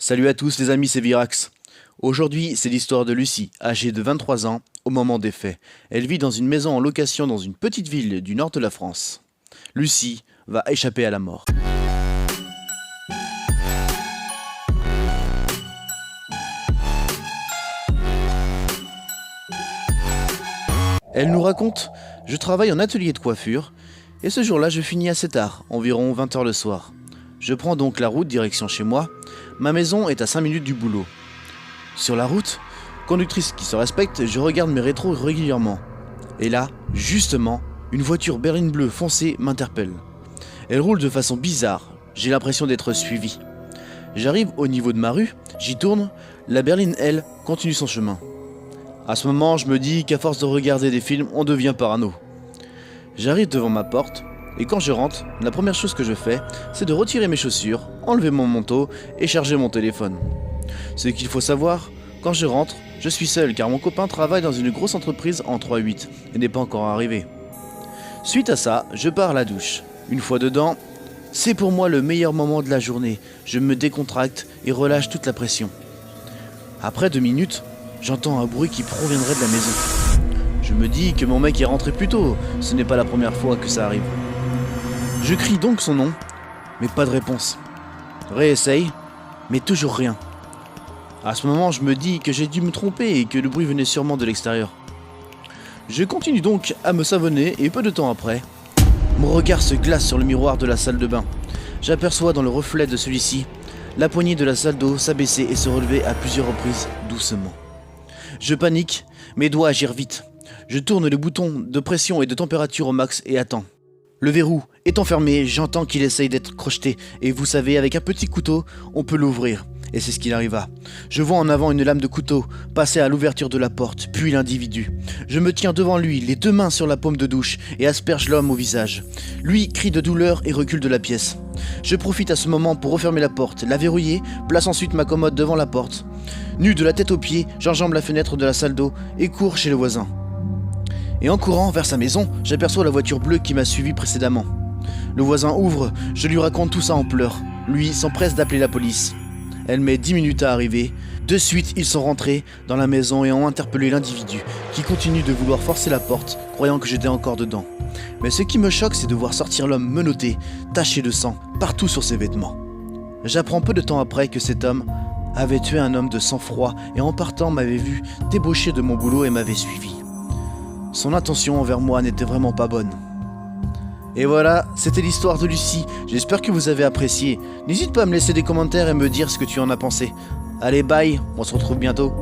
Salut à tous les amis, c'est Virax. Aujourd'hui, c'est l'histoire de Lucie, âgée de 23 ans, au moment des faits. Elle vit dans une maison en location dans une petite ville du nord de la France. Lucie va échapper à la mort. Elle nous raconte: je travaille en atelier de coiffure, et ce jour-là, je finis assez tard, environ 20 h le soir. Je prends donc la route direction chez moi. Ma maison est à 5 minutes du boulot. Sur la route, conductrice qui se respecte, je regarde mes rétros régulièrement. Et là, justement, une voiture berline bleue foncée m'interpelle. Elle roule de façon bizarre, j'ai l'impression d'être suivi. J'arrive au niveau de ma rue, j'y tourne, la berline, elle, continue son chemin. À ce moment, je me dis qu'à force de regarder des films, on devient parano. J'arrive devant ma porte, et quand je rentre, la première chose que je fais, c'est de retirer mes chaussures, enlever mon manteau et charger mon téléphone. Ce qu'il faut savoir, quand je rentre, je suis seul car mon copain travaille dans une grosse entreprise en 3-8 et n'est pas encore arrivé. Suite à ça, je pars à la douche. Une fois dedans, c'est pour moi le meilleur moment de la journée. Je me décontracte et relâche toute la pression. Après 2 minutes, j'entends un bruit qui proviendrait de la maison. Je me dis que mon mec est rentré plus tôt, ce n'est pas la première fois que ça arrive. Je crie donc son nom, mais pas de réponse. Réessaye, mais toujours rien. À ce moment, je me dis que j'ai dû me tromper et que le bruit venait sûrement de l'extérieur. Je continue donc à me savonner et peu de temps après, mon regard se glace sur le miroir de la salle de bain. J'aperçois dans le reflet de celui-ci la poignée de la salle d'eau s'abaisser et se relever à plusieurs reprises doucement. Je panique, mes doigts agirent vite. Je tourne les boutons de pression et de température au max et attends. Le verrou étant fermé, j'entends qu'il essaye d'être crocheté et vous savez, avec un petit couteau, on peut l'ouvrir. Et c'est ce qu'il arriva. Je vois en avant une lame de couteau passer à l'ouverture de la porte, puis l'individu. Je me tiens devant lui, les 2 mains sur la paume de douche et asperge l'homme au visage. Lui crie de douleur et recule de la pièce. Je profite à ce moment pour refermer la porte, la verrouiller, place ensuite ma commode devant la porte. Nu de la tête aux pieds, j'enjambe la fenêtre de la salle d'eau et cours chez le voisin. Et en courant vers sa maison, j'aperçois la voiture bleue qui m'a suivi précédemment. Le voisin ouvre, je lui raconte tout ça en pleurs. Lui s'empresse d'appeler la police. Elle met 10 minutes à arriver. De suite, ils sont rentrés dans la maison et ont interpellé l'individu, qui continue de vouloir forcer la porte, croyant que j'étais encore dedans. Mais ce qui me choque, c'est de voir sortir l'homme menotté, taché de sang, partout sur ses vêtements. J'apprends peu de temps après que cet homme avait tué un homme de sang-froid et en partant m'avait vu débaucher de mon boulot et m'avait suivi. Son intention envers moi n'était vraiment pas bonne. Et voilà, c'était l'histoire de Lucie. J'espère que vous avez apprécié. N'hésite pas à me laisser des commentaires et me dire ce que tu en as pensé. Allez, bye, on se retrouve bientôt.